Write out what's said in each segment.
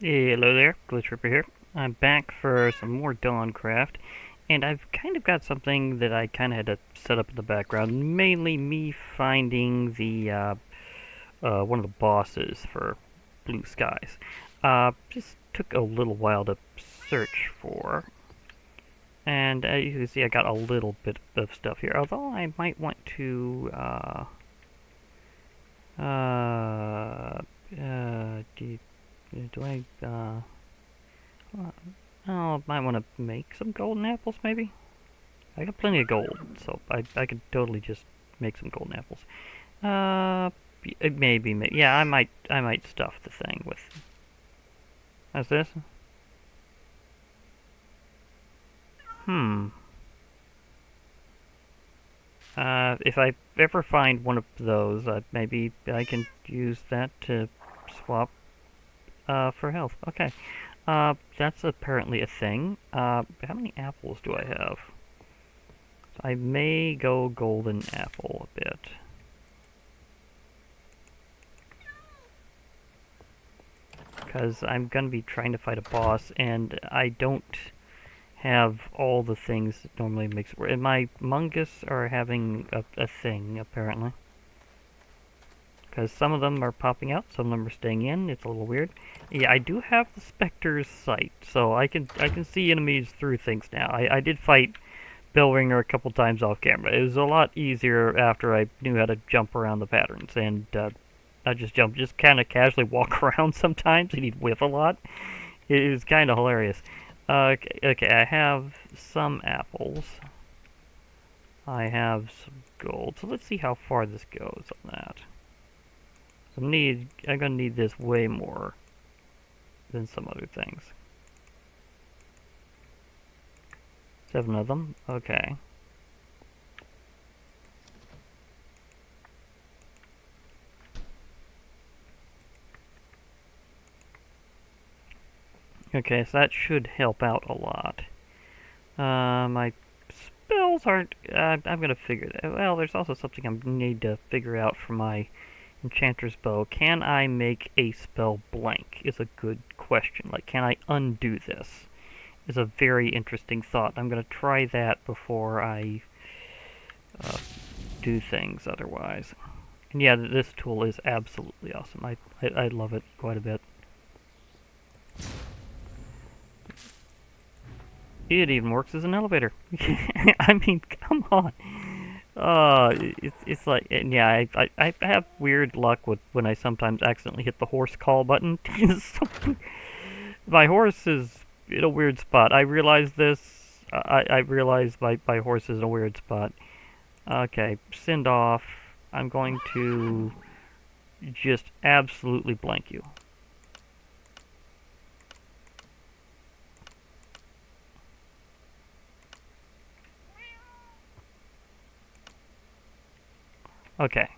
Hello there, Glitch Ripper here. I'm back for some more Dawncraft, and I've kind of got something that I kind of had to set up in the background. Mainly me finding the one of the bosses for Blue Skies. Just took a little while to search for, and you can see I got a little bit of stuff here. Although I might want to do I oh, might want to make some golden apples, maybe? I got plenty of gold, so I could totally just make some golden apples. Maybe, yeah, I might stuff the thing with. How's this? Hmm. If I ever find one of those, maybe I can use that to swap, for health. Okay. That's apparently a thing. How many apples do I have? I may go golden apple a bit. Because I'm going to be trying to fight a boss, and I don't have all the things that normally makes it work. And my mungus are having a thing, apparently. Because some of them are popping out, some of them are staying in. It's a little weird. Yeah, I do have the Spectre's sight, so I can see enemies through things now. I did fight Bellringer a couple times off camera. It was a lot easier after I knew how to jump around the patterns, and I just kind of casually walk around sometimes, and he'd whiff a lot. It was kind of hilarious. Okay, I have some apples. I have some gold. So let's see how far this goes on that. So I'm gonna need this way more than some other things. 7 of them. Okay. Okay, so that should help out a lot. My spells aren't. I'm gonna figure that. Well, there's also something I need to figure out for my Enchanter's Bow. Can I make a spell blank? Is a good question. Like, can I undo this? Is a very interesting thought. I'm gonna try that before I do things otherwise. And yeah, this tool is absolutely awesome. I love it quite a bit. It even works as an elevator. I mean, come on. It's like, and yeah, I have weird luck with when I sometimes accidentally hit the horse call button. My horse is in a weird spot. I realize this. I realize my horse is in a weird spot. Okay, send off. I'm going to just absolutely blank you. Okay.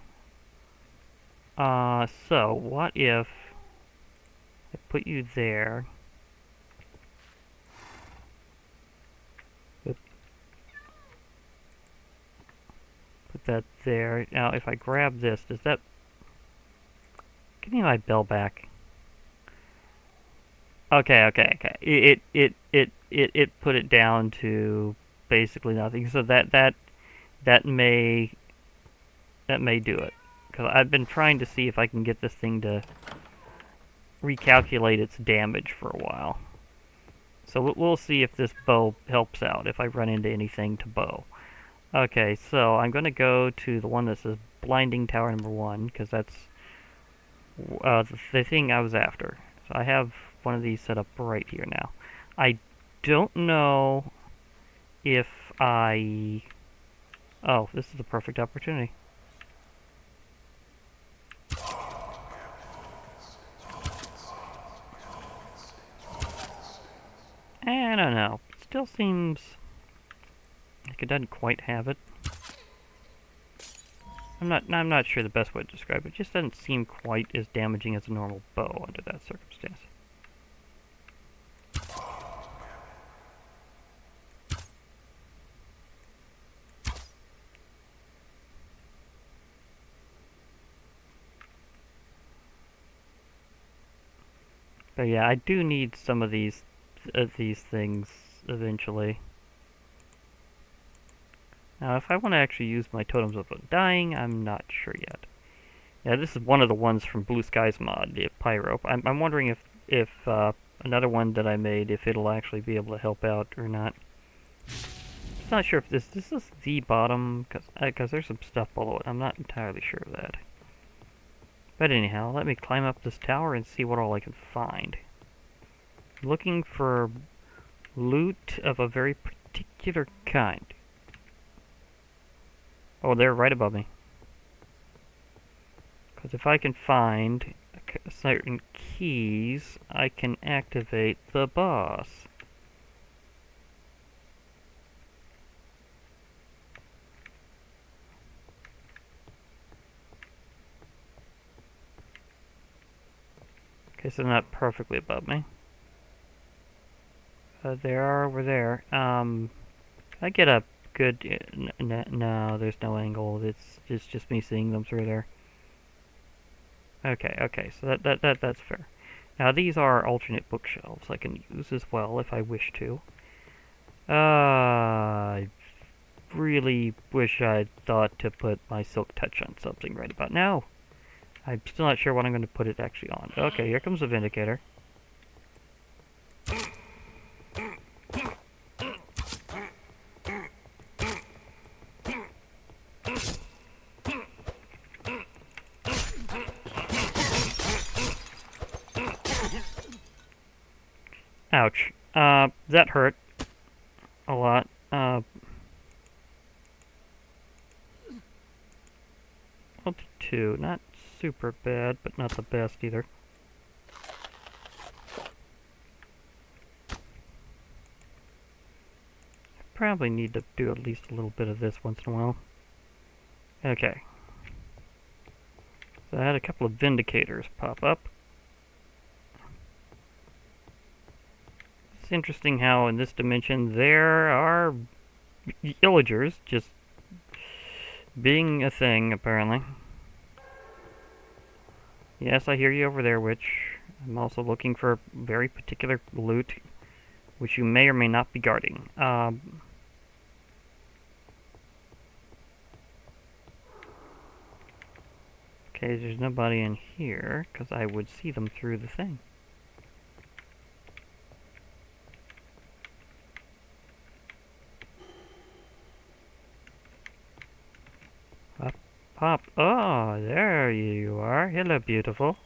So what if I put you there? Put that there. Now, if I grab this, does that give me my bell back? Okay. It put it down to basically nothing. So that may do it. Because I've been trying to see if I can get this thing to recalculate its damage for a while. So we'll see if this bow helps out, if I run into anything to bow. Okay, so I'm going to go to the one that says Blinding Tower number 1, because that's the thing I was after. So I have one of these set up right here now. I don't know if I... Oh, this is the perfect opportunity. I don't know. It still seems like it doesn't quite have it. I'm not sure the best way to describe it. It just doesn't seem quite as damaging as a normal bow under that circumstance. But yeah, I do need some of these things eventually. Now, if I want to actually use my totems of dying, I'm not sure yet. Yeah, this is one of the ones from Blue Skies mod, the Pyro. I'm wondering if another one that I made, if it'll actually be able to help out or not. I'm not sure if this is the bottom, because there's some stuff below it. I'm not entirely sure of that. But anyhow, let me climb up this tower and see what all I can find. Looking for loot of a very particular kind. Oh, they're right above me. Because if I can find certain keys, I can activate the boss. Okay, so they're not perfectly above me. They are over there. I get a good... no, there's no angle. It's just me seeing them through there. Okay, so that's fair. Now these are alternate bookshelves I can use as well if I wish to. I really wish I'd thought to put my silk touch on something right about now. I'm still not sure what I'm going to put it actually on. Okay, here comes the Vindicator. Ouch. That hurt a lot. 22, not super bad, but not the best either. Probably need to do at least a little bit of this once in a while. Okay. So I had a couple of Vindicators pop up. It's interesting how in this dimension there are Illagers just being a thing, apparently. Yes, I hear you over there, Witch. I'm also looking for very particular loot, which you may or may not be guarding. Okay, there's nobody in here, because I would see them through the thing. Pop. Oh, there you are. Hello, beautiful.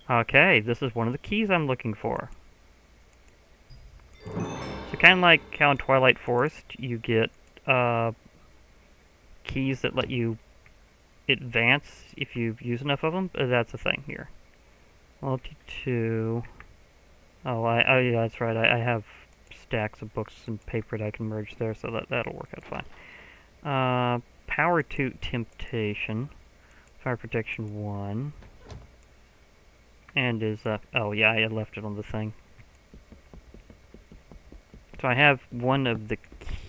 Okay, this is one of the keys I'm looking for. So kind of like how in Twilight Forest you get keys that let you advance if you use enough of them. That's a thing here. Multi-2. Oh, yeah, that's right. I have stacks of books and paper that I can merge there, so that'll work out fine. Power 2 Temptation. Fire Protection 1. And is, oh yeah, I left it on the thing. So I have one of the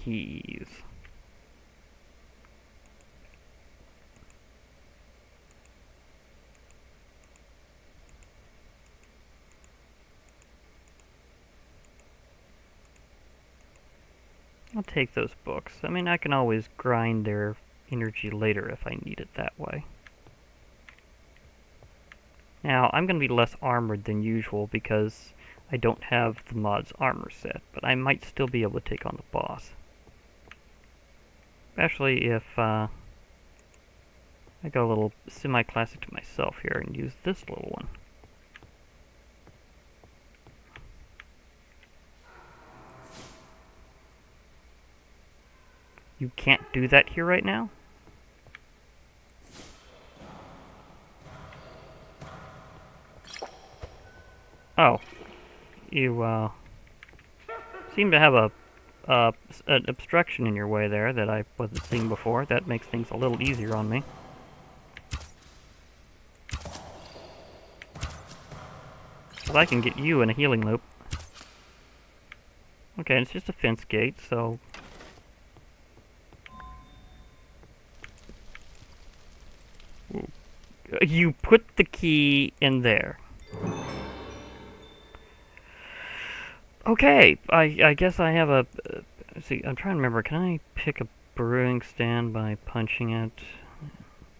keys. I'll take those books. I mean, I can always grind their energy later if I need it that way. Now, I'm going to be less armored than usual because I don't have the mod's armor set, but I might still be able to take on the boss. Especially if I go a little semi-classic to myself here and use this little one. You can't do that here right now? Oh. You, seem to have an obstruction in your way there that I wasn't seeing before. That makes things a little easier on me. So I can get you in a healing loop. Okay, it's just a fence gate, so... You put the key in there. Okay, I guess I have a... see, I'm trying to remember. Can I pick a brewing stand by punching it?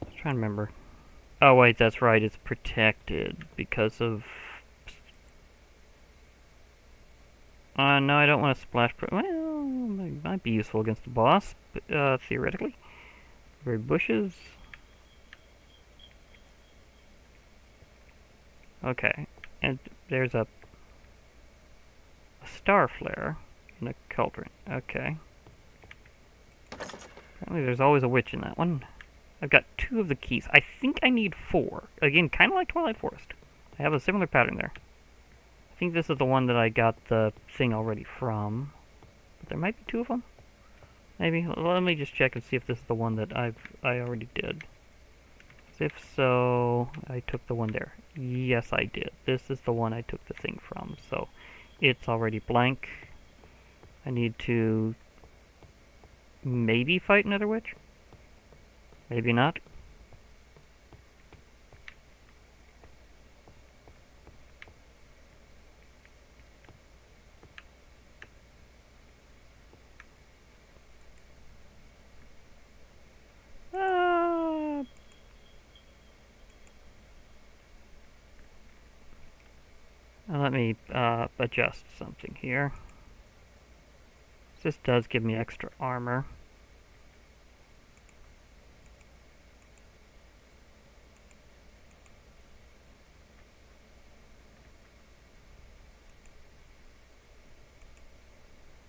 I'm trying to remember. Oh, wait, that's right. It's protected because of... no, I don't want to splash... well, it might be useful against the boss, theoretically. Very bushes. Okay, and there's a star flare in a cauldron. Okay. Apparently there's always a witch in that one. I've got 2 of the keys. I think I need 4. Again, kind of like Twilight Forest. I have a similar pattern there. I think this is the one that I got the thing already from. But there might be 2 of them. Maybe. Let me just check and see if this is the one that I already did. If so, I took the one there. Yes, I did. This is the one I took the thing from. So it's already blank. I need to maybe fight another witch. Maybe not. Let me adjust something here. This does give me extra armor.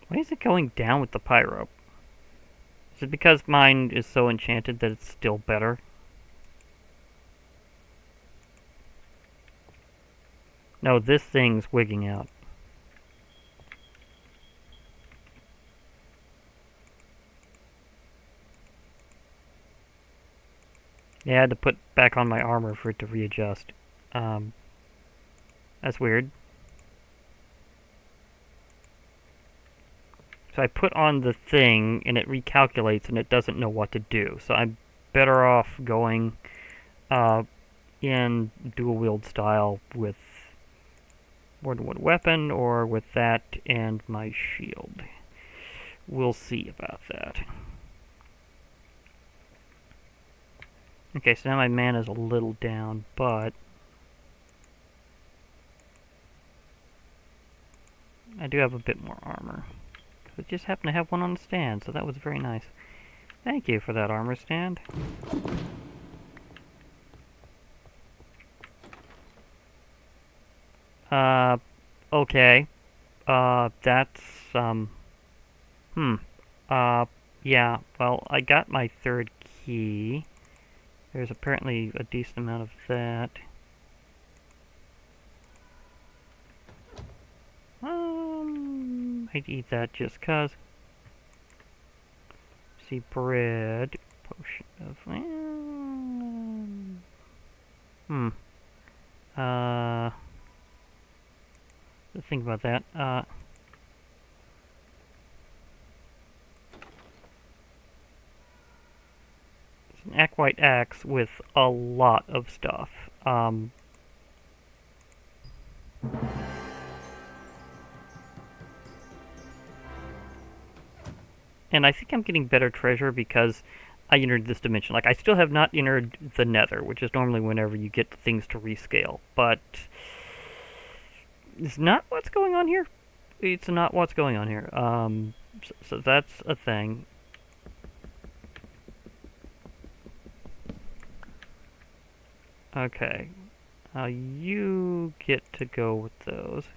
Why is it going down with the pyro? Is it because mine is so enchanted that it's still better? No, this thing's wigging out. Yeah, I had to put back on my armor for it to readjust. That's weird. So I put on the thing, and it recalculates, and it doesn't know what to do. So I'm better off going in dual-wield style with more than one weapon, or with that and my shield. We'll see about that. Okay, so now my mana's a little down, but I do have a bit more armor. I just happen to have one on the stand, so that was very nice. Thank you for that armor stand. Okay. That's, yeah, well, I got my 3rd key. There's apparently a decent amount of that. I'd eat that just 'cause. See, bread, potion of, let's think about that. It's an white axe with a lot of stuff. And I think I'm getting better treasure because I entered this dimension. Like, I still have not entered the Nether, which is normally whenever you get things to rescale. But it's not what's going on here. It's not what's going on here. So that's a thing. Okay. You get to go with those.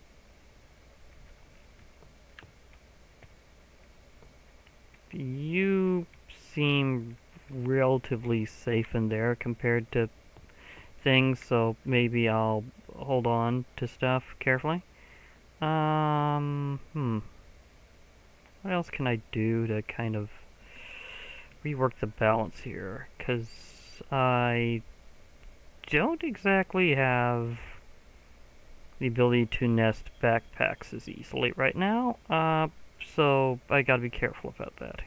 You seem relatively safe in there compared to things, so maybe I'll hold on to stuff carefully. What else can I do to kind of rework the balance here? Because I don't exactly have the ability to nest backpacks as easily right now, so I gotta be careful about that.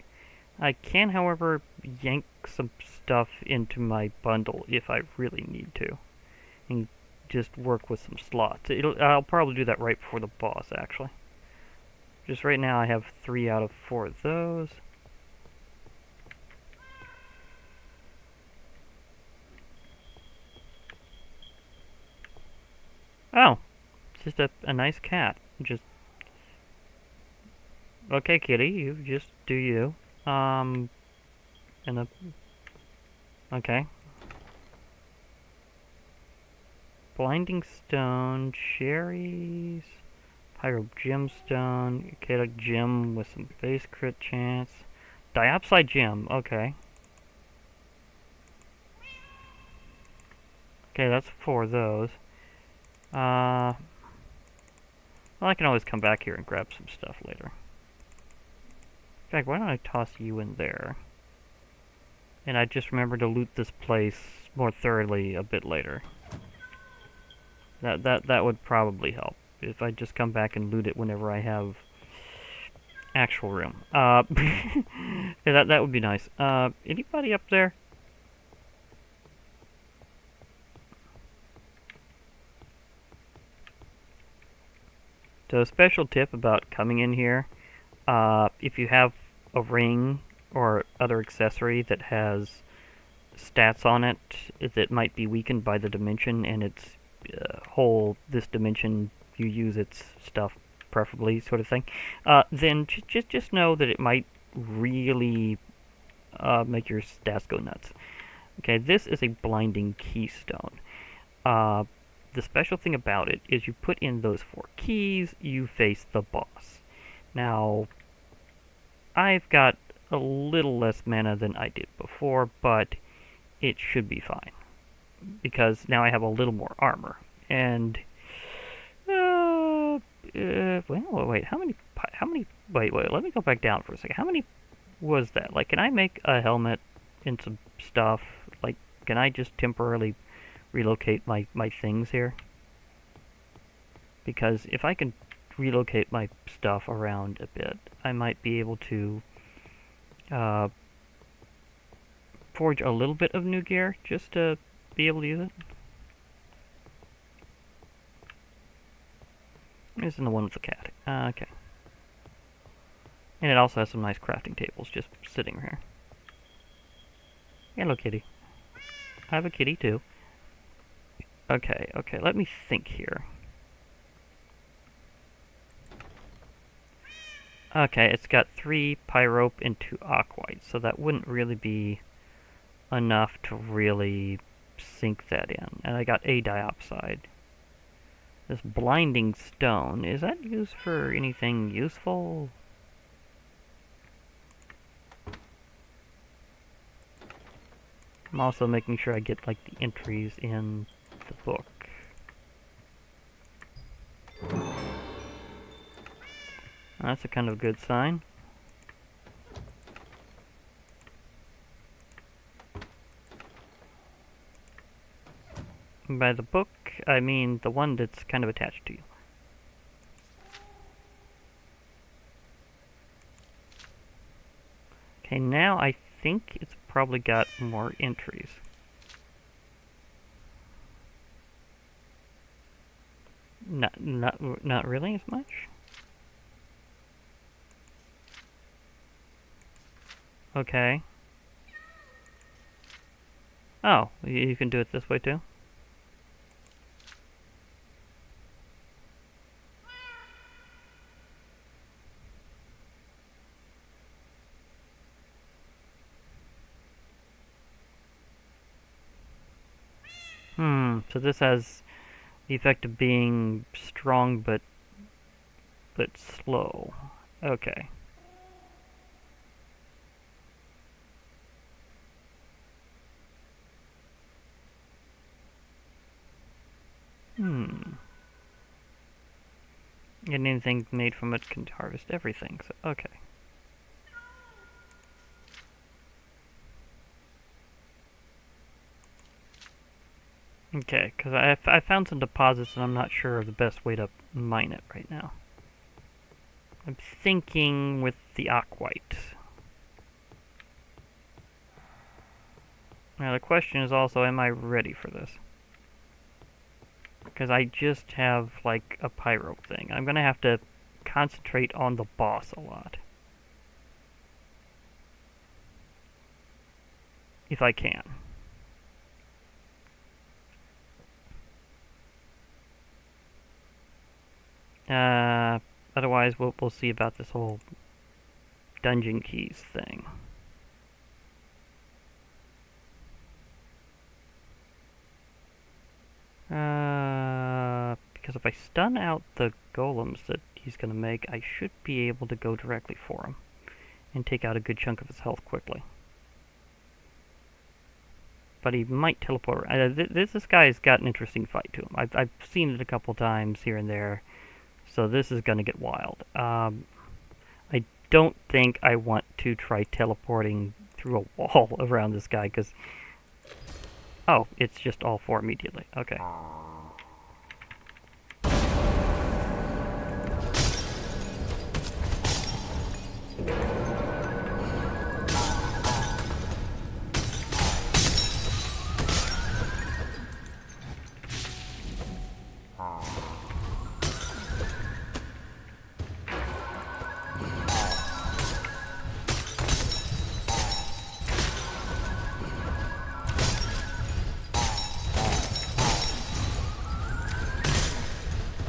I can, however, yank some stuff into my bundle if I really need to, and just work with some slots. I'll probably do that right before the boss, actually. Just right now I have 3 out of 4 of those. Oh, it's just a nice cat. Just, okay, kitty, you just do you. And a, okay. Blinding stone, cherries, pyro gemstone, chaotic gem with some base crit chance, diopside gem, okay. Okay, that's 4 of those. Well, I can always come back here and grab some stuff later. In fact, why don't I toss you in there? And I just remember to loot this place more thoroughly a bit later. That would probably help if I just come back and loot it whenever I have actual room. Yeah, that would be nice. Anybody up there? So a special tip about coming in here, if you have a ring or other accessory that has stats on it that might be weakened by the dimension and its this dimension you use its stuff preferably sort of thing, then just know that it might really make your stats go nuts. Okay, this is a blinding keystone. The special thing about it is you put in those 4 keys, you face the boss. Now, I've got a little less mana than I did before, but it should be fine. Because now I have a little more armor. And, wait, how many, wait, let me go back down for a second. How many was that? Like, can I make a helmet and some stuff? Like, can I just temporarily relocate my things here? Because if I can relocate my stuff around a bit, I might be able to forge a little bit of new gear just to be able to use it. This is the one with the cat. Okay. And it also has some nice crafting tables just sitting here. Hello, kitty. I have a kitty too. Okay, let me think here. Okay, it's got 3 pyrope and 2 aquite, so that wouldn't really be enough to really sink that in. And I got a diopside. This blinding stone, is that used for anything useful? I'm also making sure I get like the entries in the book. That's a kind of good sign. And by the book, I mean the one that's kind of attached to you. Okay, now I think it's probably got more entries. Not really as much. Okay. Oh, you can do it this way too? So this has the effect of being strong but slow. Okay. And anything made from it can harvest everything, so okay. Okay, because I found some deposits and I'm not sure of the best way to mine it right now. I'm thinking with the aquite. Now the question is also, am I ready for this? Because I just have like a pyrope thing. I'm gonna have to concentrate on the boss a lot. If I can. Otherwise, we'll see about this whole dungeon keys thing. Because if I stun out the golems that he's going to make, I should be able to go directly for him and take out a good chunk of his health quickly. But he might teleport. This guy's got an interesting fight to him. I've seen it a couple times here and there, so this is going to get wild. I don't think I want to try teleporting through a wall around this guy, because... Oh, it's just all four immediately. Okay.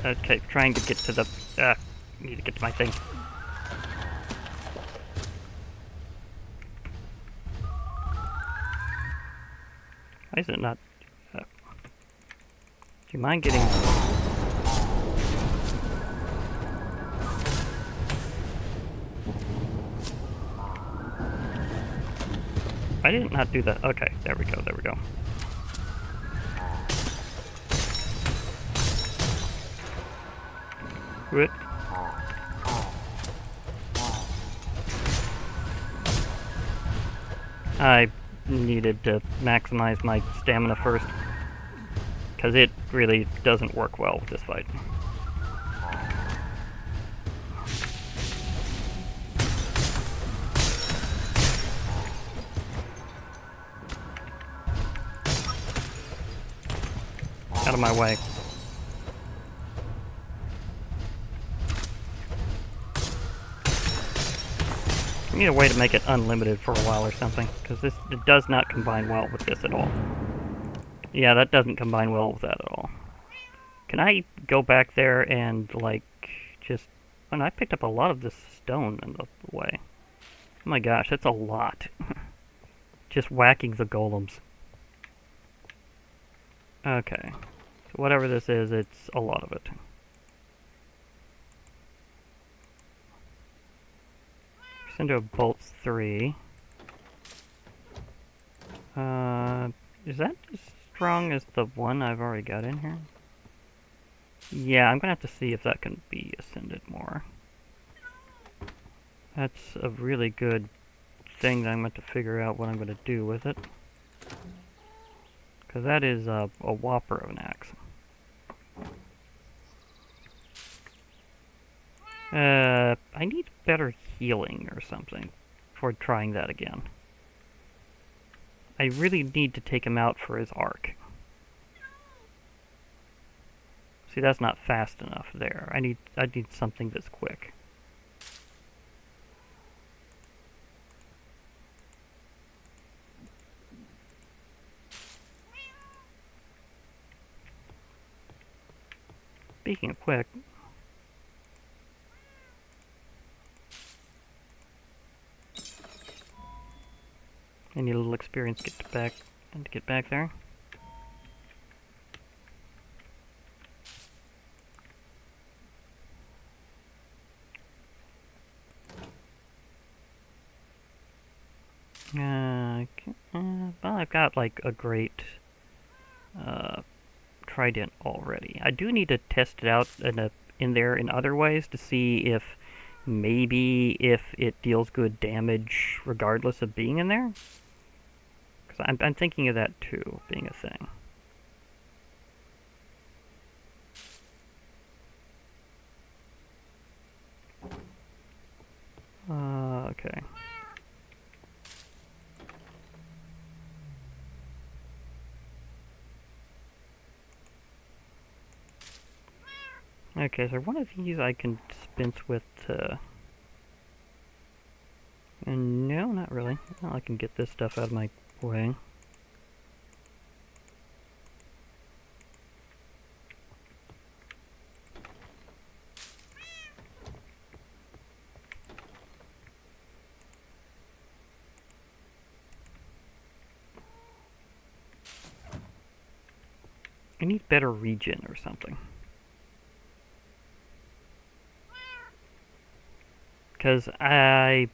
Okay, trying to get to the... need to get to my thing. Why is it not... do you mind getting... I did not do that. Okay, there we go, there we go. Quit. I needed to maximize my stamina first, because it really doesn't work well with this fight. Out of my way. I need a way to make it unlimited for a while or something, because it does not combine well with this at all. Yeah, that doesn't combine well with that at all. Can I go back there and, like, just... I picked up a lot of this stone in the way. Oh my gosh, that's a lot. Just whacking the golems. Okay. So whatever this is, it's a lot of it. Into a bolt 3. Is that as strong as the one I've already got in here? Yeah, I'm gonna have to see if that can be ascended more. That's a really good thing that I'm going to figure out what I'm going to do with it. Because that is a whopper of an axe. I need better healing or something before trying that again. I really need to take him out for his arc. See, that's not fast enough there. I need something that's quick. Speaking of quick, I need a little experience to get back there. Well, I've got like a great trident already. I do need to test it out in there in other ways to see if maybe if it deals good damage regardless of being in there. Because I'm thinking of that too, being a thing. Okay. Okay, so one of these I can dispense with, no, not really. Well, I can get this stuff out of my way. I need better regen or something. Because I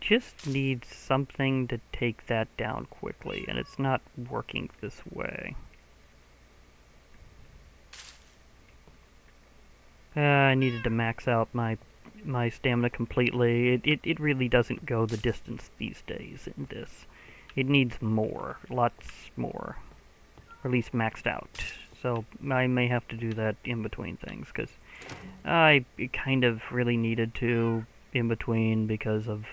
just need something to take that down quickly, and it's not working this way. I needed to max out my stamina completely. It really doesn't go the distance these days in this. It needs more, lots more, or at least maxed out. So I may have to do that in between things, because I kind of really needed to in between because of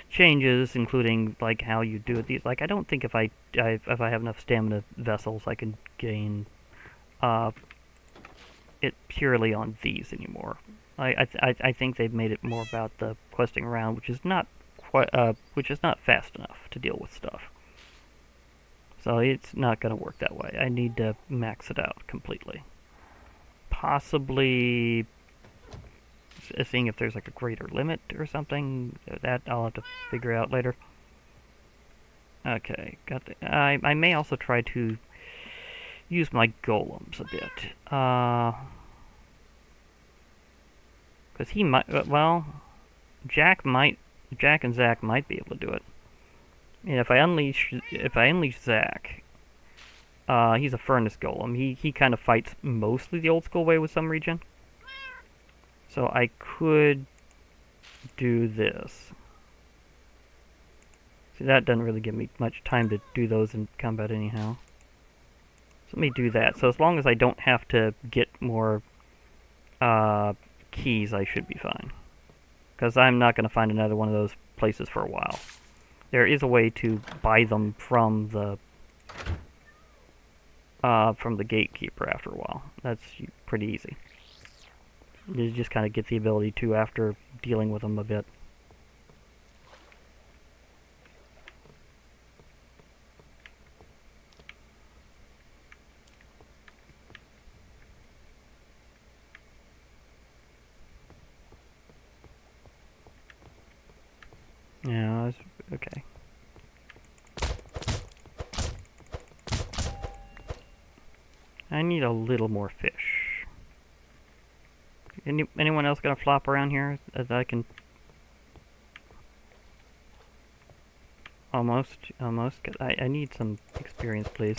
changes, including like how you do it. These, like, I don't think if I have enough stamina vessels, I can gain uh, it purely on these anymore. I think they've made it more about the questing around, which is not which is not fast enough to deal with stuff. So it's not going to work that way. I need to max it out completely. Possibly seeing if there's like a greater limit or something. That I'll have to figure out later. Okay, got the, I may also try to use my golems a bit. Because he might, well, Jack and Zack might be able to do it. And if I unleash Zack, he's a furnace golem. He kind of fights mostly the old school way with some regen. So I could do this. See, that doesn't really give me much time to do those in combat anyhow. So let me do that. So as long as I don't have to get more keys, I should be fine. Because I'm not going to find another one of those places for a while. There is a way to buy them from the gatekeeper after a while. That's pretty easy. You just kind of get the ability to after dealing with them a bit. Yeah, that's okay. I need a little more fish. Anyone else gonna flop around here that I can? Almost. I need some experience, please.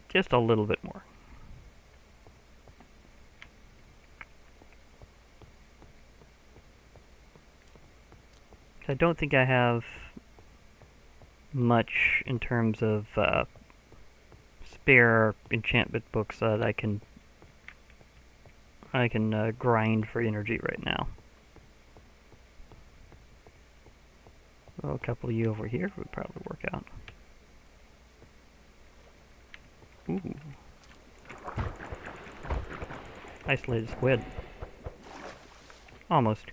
Just a little bit more. I don't think I have much in terms of spare enchantment books that I can grind for energy right now. Well, a couple of you over here would probably work out. Ooh. Isolated squid. Almost.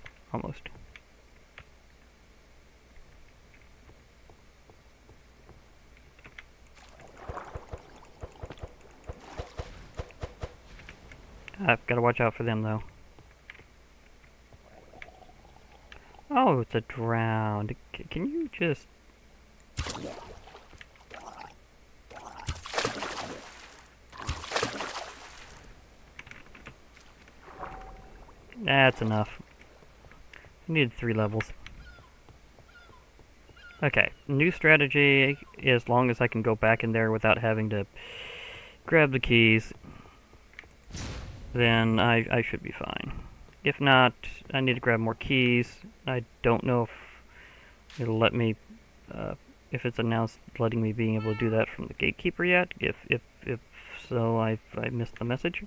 I've got to watch out for them, though. Oh, it's a drowned. Can you just... That's enough. I needed 3 levels. Okay, new strategy, as long as I can go back in there without having to grab the keys, then I should be fine. If not, I need to grab more keys. I don't know if it'll let me, if it's announced letting me being able to do that from the gatekeeper yet. If so, I missed the message.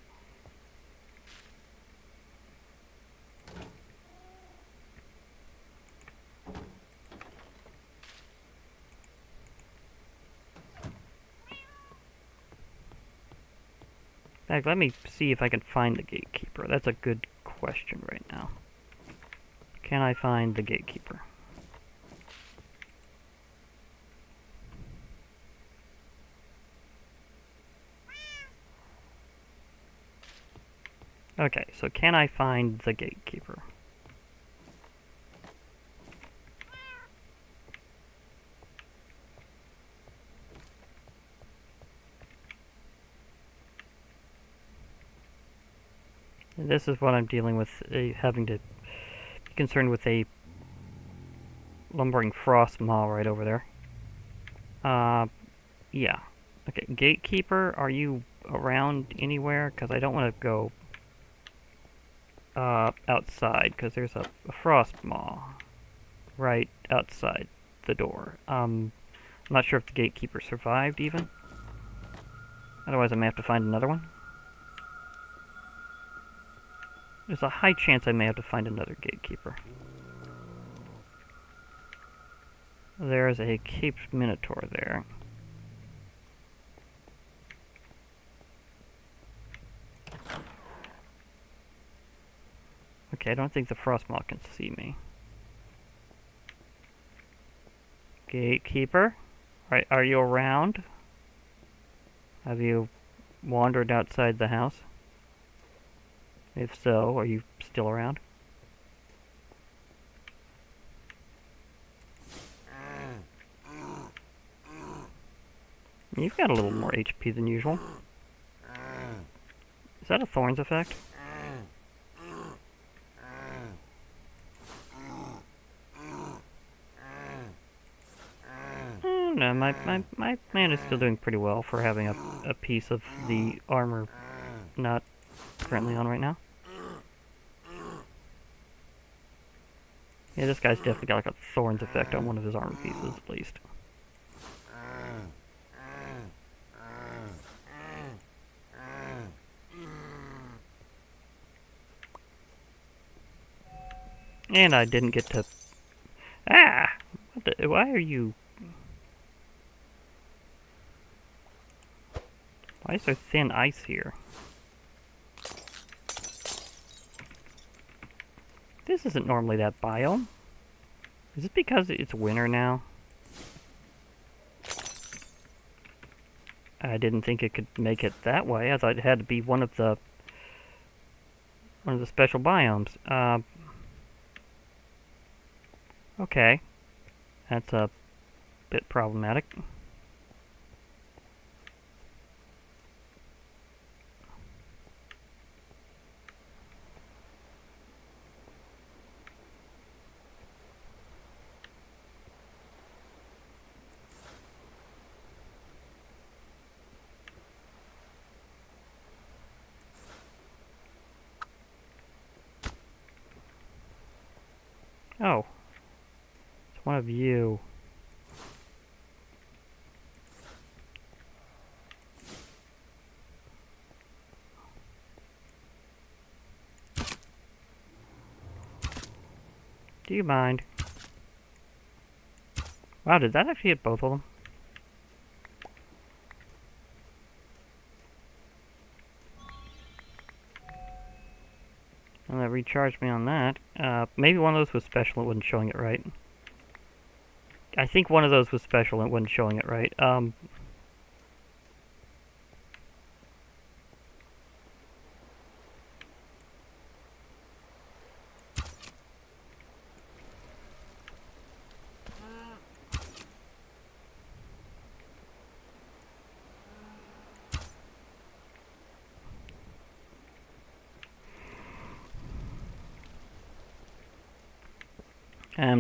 In fact, let me see if I can find the gatekeeper. That's a good question right now. Can I find the gatekeeper? Okay, so can I find the gatekeeper? And this is what I'm dealing with, having to be concerned with a lumbering frost maw right over there. Yeah. Okay, gatekeeper, are you around anywhere? Because I don't want to go outside, because there's a frost maw right outside the door. I'm not sure if the gatekeeper survived, even. Otherwise, I may have to find another one. There's a high chance I may have to find another gatekeeper. There's a caped minotaur there. Okay, I don't think the frostmaw can see me. Gatekeeper? Are you around? Have you wandered outside the house? If so, are you still around? You've got a little more HP than usual. Is that a Thorns effect? No, my man is still doing pretty well for having a piece of the armor not currently on right now. Yeah, this guy's definitely got like a Thorns effect on one of his armor pieces, at least. And I didn't get to... Ah! Why are you... Why is there thin ice here? This isn't normally that biome. Is it because it's winter now? I didn't think it could make it that way. I thought it had to be one of the special biomes. Okay. That's a bit problematic. Oh. It's one of you. Do you mind? Wow, did that actually hit both of them? And that recharged me on that. Maybe one of those was special, it wasn't showing it right. I think one of those was special and it wasn't showing it right. I'm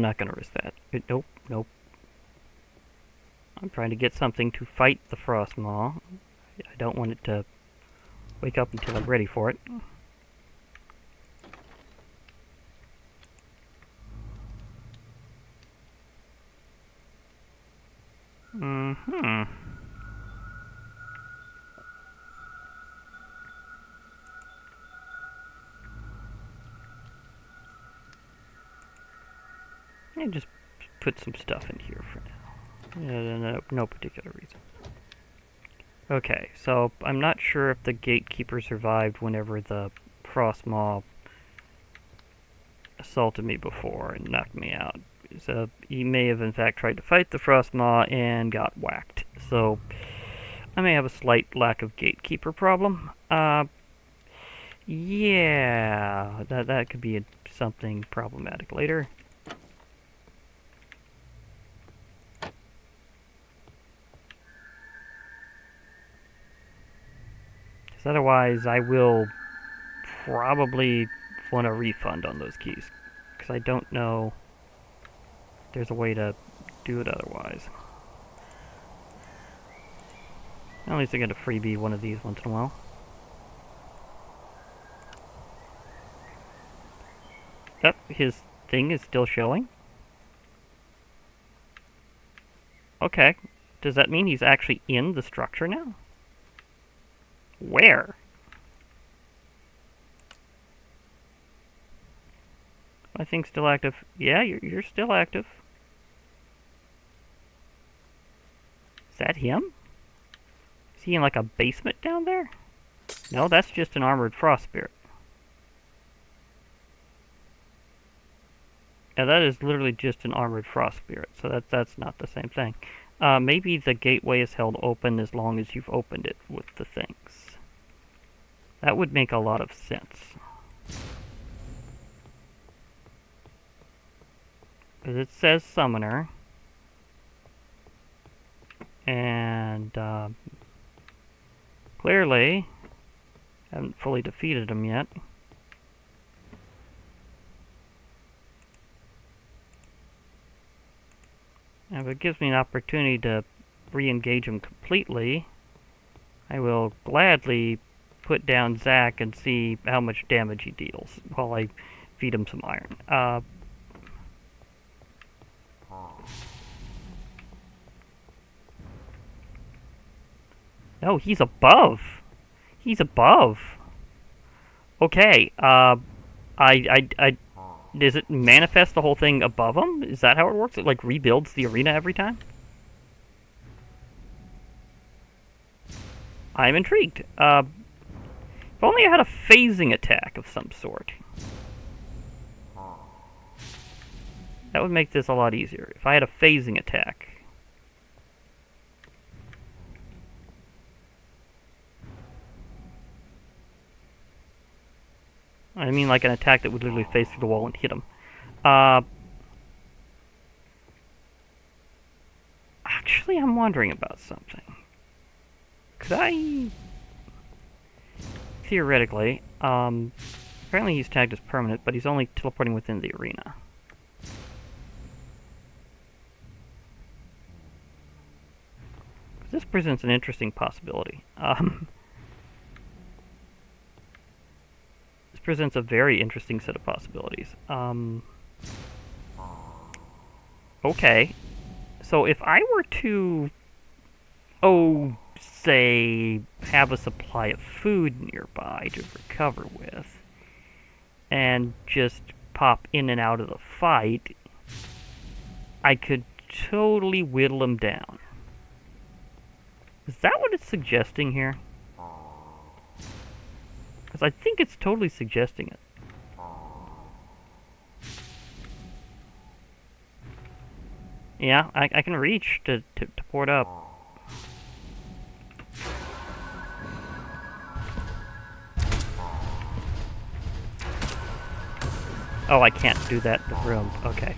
not gonna risk that. Nope, nope. I'm trying to get something to fight the Frostmaw. I don't want it to wake up until I'm ready for it. Mm-hmm. And just put some stuff in here for now. No particular reason. Okay, so I'm not sure if the gatekeeper survived whenever the frost maw assaulted me before and knocked me out. So he may have in fact tried to fight the frost maw and got whacked. So I may have a slight lack of gatekeeper problem. Yeah, that could be something problematic later. Because otherwise I will probably want a refund on those keys. Because I don't know if there's a way to do it otherwise. At least I get a freebie one of these once in a while. Oh, his thing is still showing. Okay. Does that mean he's actually in the structure now? Where? My thing's still active. Yeah, you're still active. Is that him? Is he in like a basement down there? No, that's just an armored frost spirit. Yeah, that is literally just an armored frost spirit, so that's not the same thing. Maybe the gateway is held open as long as you've opened it with the things. That would make a lot of sense. Because it says summoner. And clearly, haven't fully defeated him yet. And if it gives me an opportunity to re-engage him completely, I will gladly put down Zack and see how much damage he deals while I feed him some iron. No, he's above. He's above. Okay, does it manifest the whole thing above him? Is that how it works? It, like, rebuilds the arena every time? I'm intrigued. If only I had a phasing attack of some sort. That would make this a lot easier. If I had a phasing attack. I mean like an attack that would literally phase through the wall and hit him. Actually, I'm wondering about something. Could I... Theoretically, apparently he's tagged as permanent, but he's only teleporting within the arena. This presents an interesting possibility. This presents a very interesting set of possibilities. Okay. So if I were to, say, have a supply of food nearby to recover with, and just pop in and out of the fight, I could totally whittle him down. Is that what it's suggesting here? Because I think it's totally suggesting it. Yeah, I can reach to port up. Oh, I can't do that in the room. Okay.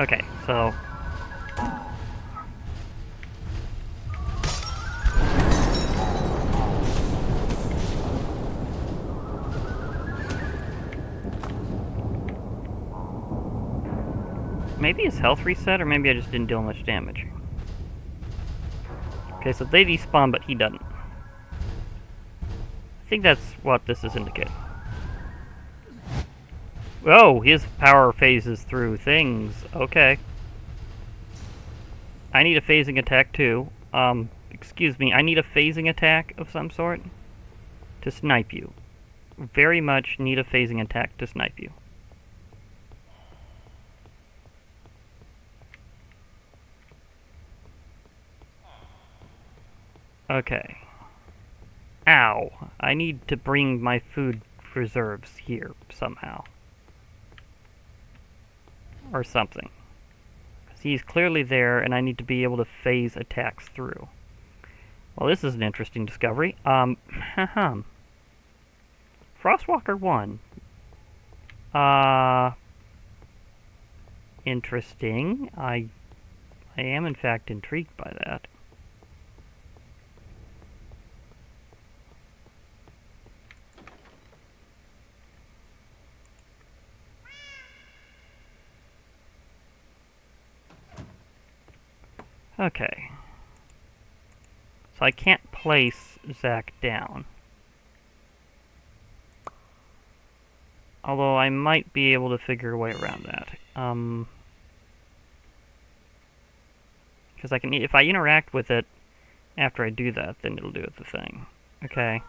Okay, so... maybe his health reset, or maybe I just didn't deal much damage. Okay, so they despawn, but he doesn't. I think that's what this is indicating. Oh, his power phases through things. Okay. I need a phasing attack too. Excuse me, I need a phasing attack of some sort to snipe you. Very much need a phasing attack to snipe you. Okay. Ow. I need to bring my food reserves here somehow. Or something. Because he's clearly there, and I need to be able to phase attacks through. Well, this is an interesting discovery. Frostwalker 1. Interesting. I am in fact intrigued by that. Okay. So I can't place Zach down. Although I might be able to figure a way around that. Because I can, if I interact with it after I do that, then it'll do the thing. Okay.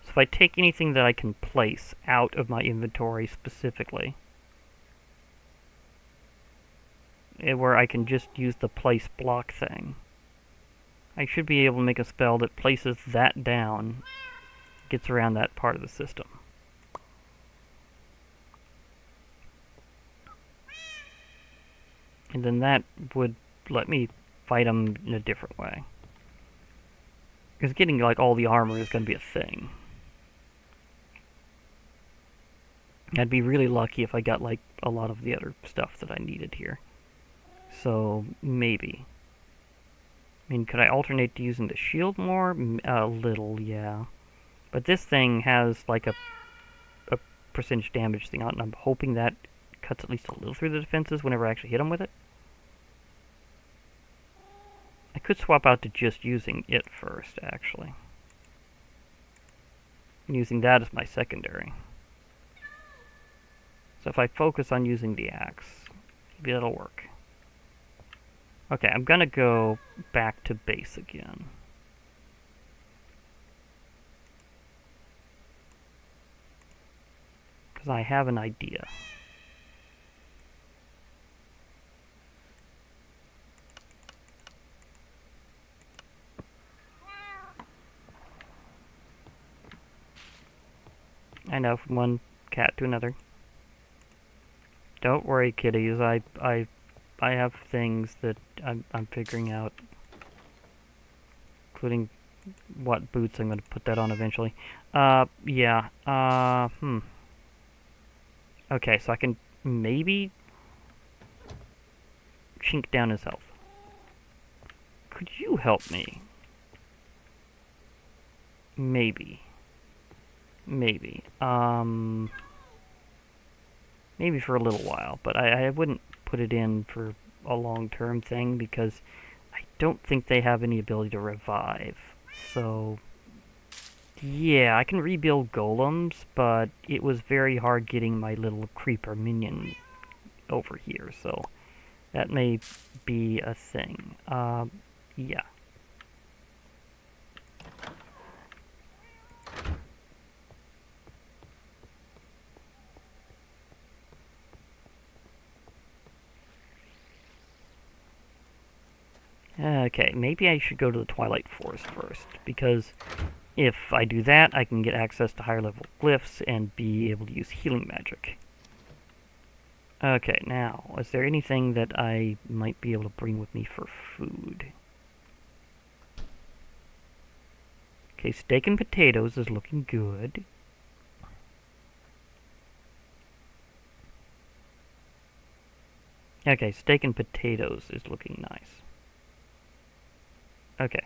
So if I take anything that I can place out of my inventory specifically, where I can just use the place block thing, I should be able to make a spell that places that down, gets around that part of the system. And then that would let me fight them in a different way. Because getting like all the armor is going to be a thing. I'd be really lucky if I got like a lot of the other stuff that I needed here. So maybe. I mean, could I alternate to using the shield more? A little, yeah. But this thing has like a percentage damage thing on it, and I'm hoping that cuts at least a little through the defenses whenever I actually hit them with it. I could swap out to just using it first, actually. And using that as my secondary. So if I focus on using the axe, maybe that'll work. Okay, I'm gonna go back to base again. Because I have an idea. I know, from one cat to another. Don't worry, kitties. I have things that I'm figuring out, including what boots I'm going to put that on eventually. Yeah. Okay, so I can maybe chink down his health. Could you help me? Maybe. Maybe. Maybe for a little while, but I wouldn't put it in for a long-term thing because I don't think they have any ability to revive. So, yeah, I can rebuild golems, but it was very hard getting my little creeper minion over here, so that may be a thing. Yeah. Okay, maybe I should go to the Twilight Forest first, because if I do that, I can get access to higher level glyphs and be able to use healing magic. Okay, now, is there anything that I might be able to bring with me for food? Okay, steak and potatoes is looking good. Okay, steak and potatoes is looking nice. Okay.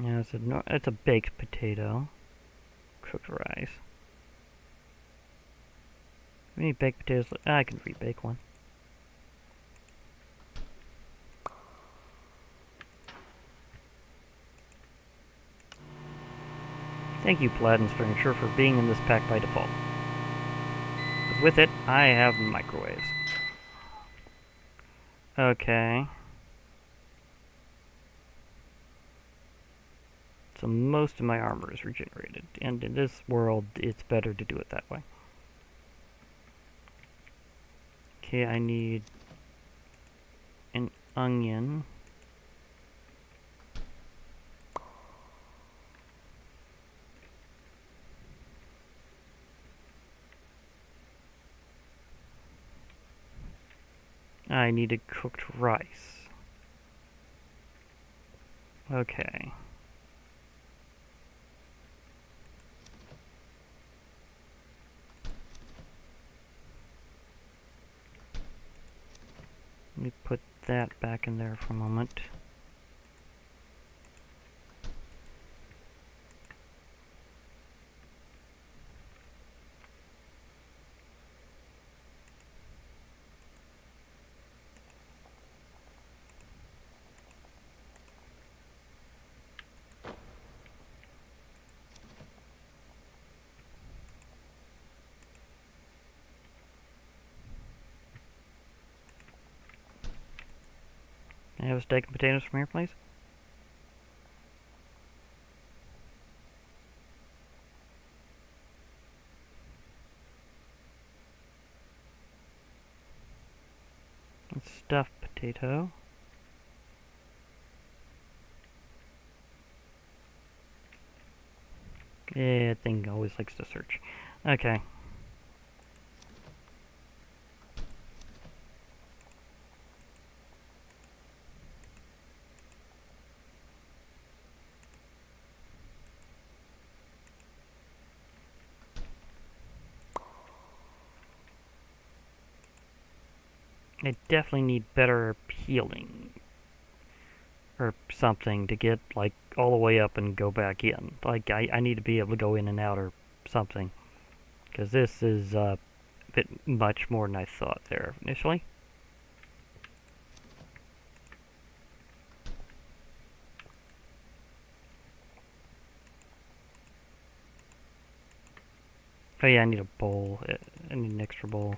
Yeah, it's a baked potato. Cooked rice. Any baked potatoes? I can rebake one. Thank you, Platin's Furniture, for being in this pack by default. with it, I have microwaves. Okay. So most of my armor is regenerated, and in this world, it's better to do it that way. Okay, I need an onion. I need a cooked rice. Okay. Let me put that back in there for a moment. Can I have a steak and potatoes from here, please? A stuffed potato. Yeah, thing always likes to search. Okay. I definitely need better healing or something to get like all the way up and go back in. Like I need to be able to go in and out or something, because this is a bit much more than I thought there initially. Oh yeah, I need a bowl. I need an extra bowl.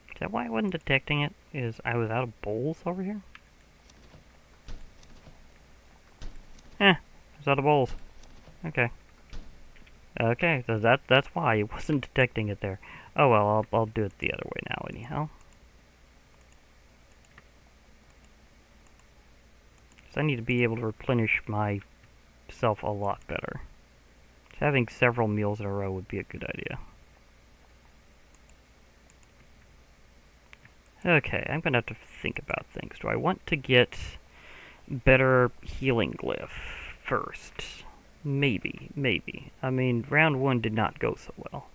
Is that why I wasn't detecting it? Is I was out of bowls over here? I was out of bowls. Okay. Okay, so that's why I wasn't detecting it there. Oh well, I'll do it the other way now anyhow. So I need to be able to replenish myself a lot better. So having several meals in a row would be a good idea. Okay, I'm gonna have to think about things. Do I want to get better healing glyph first? Maybe. I mean, round one did not go so well.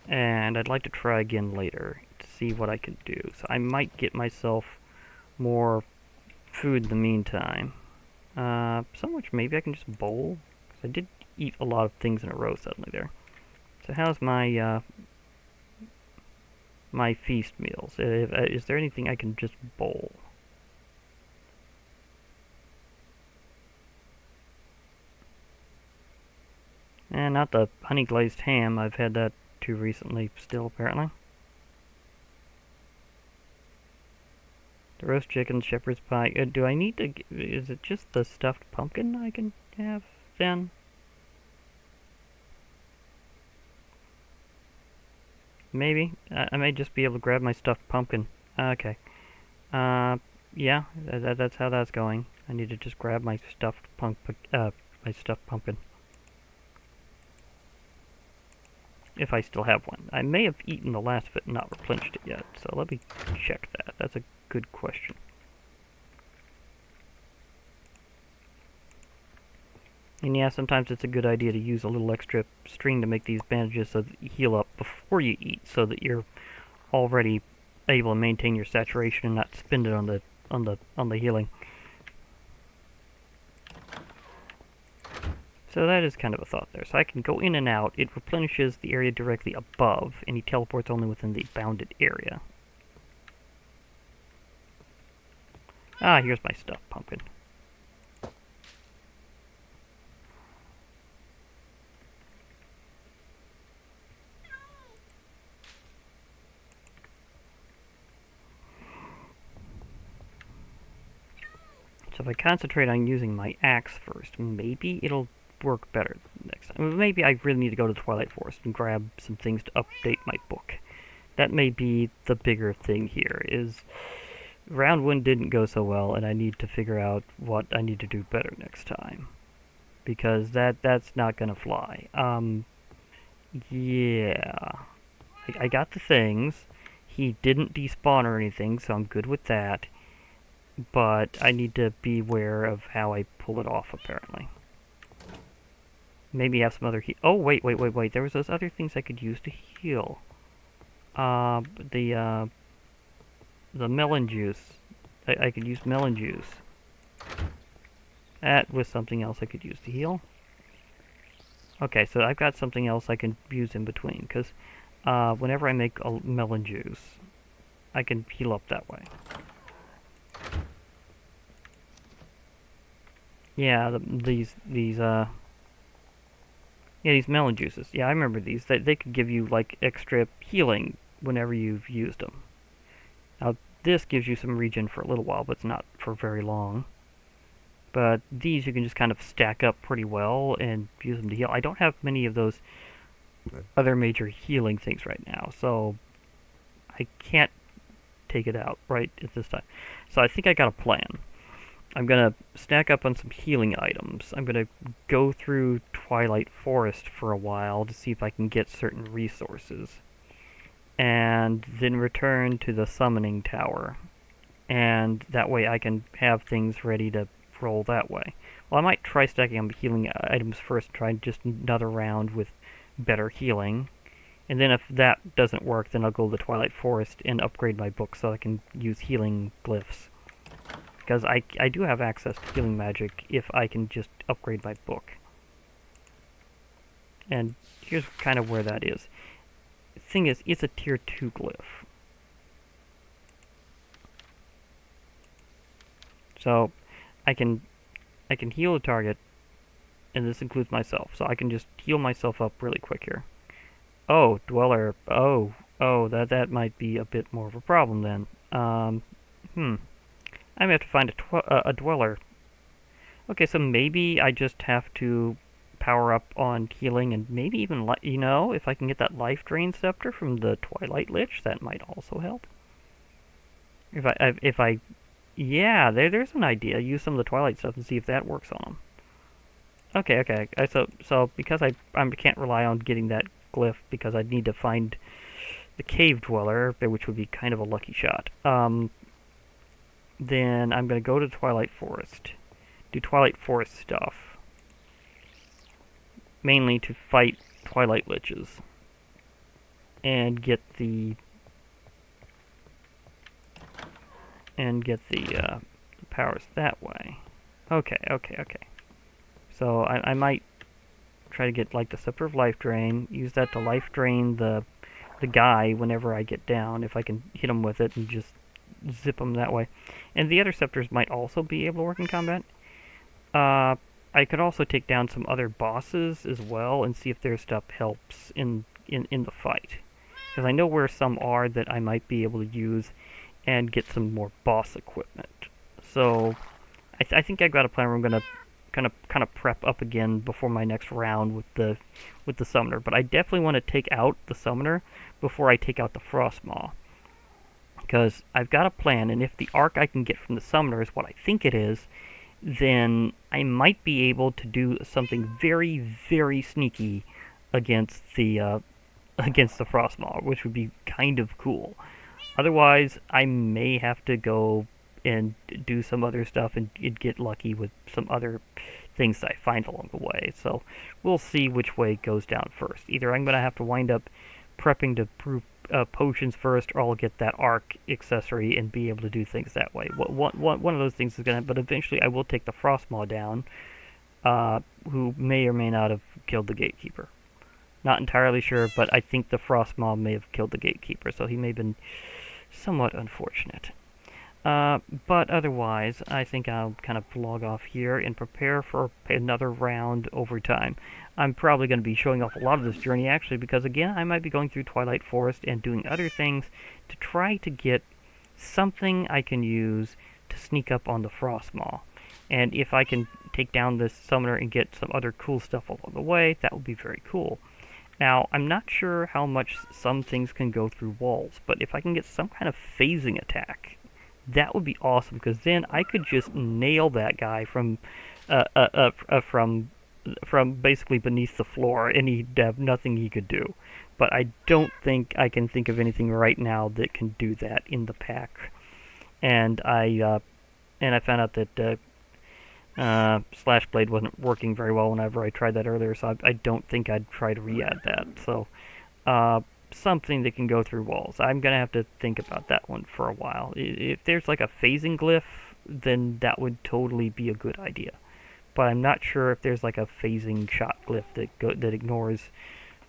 And I'd like to try again later to see what I can do. So I might get myself more food in the meantime. So much maybe I can just bowl. Because I did eat a lot of things in a row suddenly there. So how's my my feast meals? Is there anything I can just bowl? And not the honey glazed ham. I've had that too recently still, apparently. The roast chicken, shepherd's pie. Do I need to... Is it just the stuffed pumpkin I can have then? Maybe. I may just be able to grab my stuffed pumpkin. Okay. Yeah, that's how that's going. I need to just grab my stuffed pumpkin. If I still have one. I may have eaten the last of it and not replenished it yet, so let me check that. That's a good question. And yeah, sometimes it's a good idea to use a little extra string to make these bandages so that you heal up before you eat, so that you're already able to maintain your saturation and not spend it on the healing. So that is kind of a thought there. So I can go in and out. It replenishes the area directly above, and he teleports only within the bounded area. Ah, here's my stuff, pumpkin. So if I concentrate on using my axe first, maybe it'll work better next time. Maybe I really need to go to the Twilight Forest and grab some things to update my book. That may be the bigger thing here, is round one didn't go so well, and I need to figure out what I need to do better next time. Because that's not gonna fly. Yeah. I got the things. He didn't despawn or anything, so I'm good with that. But I need to be aware of how I pull it off, apparently. Maybe have some other oh, wait. There was those other things I could use to heal. The melon juice. I could use melon juice. That was something else I could use to heal. Okay, so I've got something else I can use in between, because whenever I make a melon juice, I can heal up that way. Yeah, these melon juices. Yeah, I remember these. They could give you like extra healing whenever you've used them. Now this gives you some regen for a little while, but it's not for very long. But these you can just kind of stack up pretty well and use them to heal. I don't have many of those other major healing things right now, so I can't take it out right at this time. So I think I got a plan. I'm going to stack up on some healing items. I'm going to go through Twilight Forest for a while to see if I can get certain resources. And then return to the summoning tower. And that way I can have things ready to roll that way. Well, I might try stacking up healing items first, try just another round with better healing. And then if that doesn't work, then I'll go to the Twilight Forest and upgrade my book so I can use healing glyphs. Because I do have access to healing magic if I can just upgrade my book. And here's kind of where that is. The thing is, it's a tier 2 glyph. So I can heal a target, and this includes myself. So I can just heal myself up really quick here. Oh, Dweller. Oh, that might be a bit more of a problem then. I'm going to have to find a Dweller. Okay, so maybe I just have to power up on healing and maybe even, if I can get that life drain scepter from the Twilight Lich, that might also help. Yeah, there's an idea. Use some of the Twilight stuff and see if that works on them. Okay. So because I can't rely on getting that glyph because I'd need to find the Cave Dweller, which would be kind of a lucky shot. Then I'm going to go to Twilight Forest. Do Twilight Forest stuff. Mainly to fight Twilight Liches. And get the powers that way. Okay. So I might try to get like the Scepter of Life Drain, use that to life drain the guy whenever I get down, if I can hit him with it and just zip them that way. And the other scepters might also be able to work in combat. I could also take down some other bosses as well and see if their stuff helps in the fight. Because I know where some are that I might be able to use and get some more boss equipment. So I think I've got a plan where I'm going to kind of prep up again before my next round with the summoner. But I definitely want to take out the summoner before I take out the Frostmaw. Because I've got a plan, and if the arc I can get from the summoner is what I think it is, then I might be able to do something very, very sneaky against the Frostmaw, which would be kind of cool. Otherwise, I may have to go and do some other stuff and get lucky with some other things that I find along the way. So we'll see which way it goes down first. Either I'm going to have to wind up prepping to brew potions first, or I'll get that arc accessory and be able to do things that way. One of those things is going to, but eventually I will take the Frostmaw down, who may or may not have killed the Gatekeeper. Not entirely sure, but I think the Frostmaw may have killed the Gatekeeper, so he may have been somewhat unfortunate. But otherwise, I think I'll kind of log off here and prepare for another round over time. I'm probably going to be showing off a lot of this journey actually because again, I might be going through Twilight Forest and doing other things to try to get something I can use to sneak up on the Frostmaw. And if I can take down this summoner and get some other cool stuff along the way, that would be very cool. Now, I'm not sure how much some things can go through walls, but if I can get some kind of phasing attack, that would be awesome, because then I could just nail that guy from basically beneath the floor, and he'd have nothing he could do. But I don't think I can think of anything right now that can do that in the pack. And I found out that Slash Blade wasn't working very well whenever I tried that earlier, so I don't think I'd try to re-add that. So, something that can go through walls. I'm going to have to think about that one for a while. If there's like a phasing glyph, then that would totally be a good idea. But I'm not sure if there's like a phasing shot glyph that ignores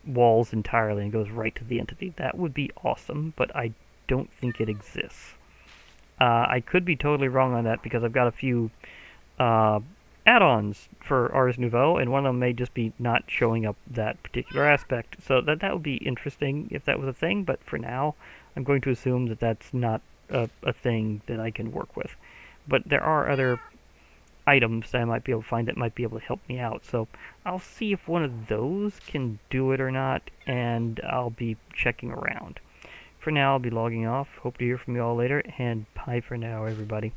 walls entirely and goes right to the entity. That would be awesome, but I don't think it exists. I could be totally wrong on that because I've got a few add-ons for Ars Nouveau, and one of them may just be not showing up that particular aspect. So that would be interesting if that was a thing, but for now, I'm going to assume that that's not a thing that I can work with. But there are other items that I might be able to find that might be able to help me out. So I'll see if one of those can do it or not, and I'll be checking around. For now, I'll be logging off. Hope to hear from you all later, and bye for now, everybody.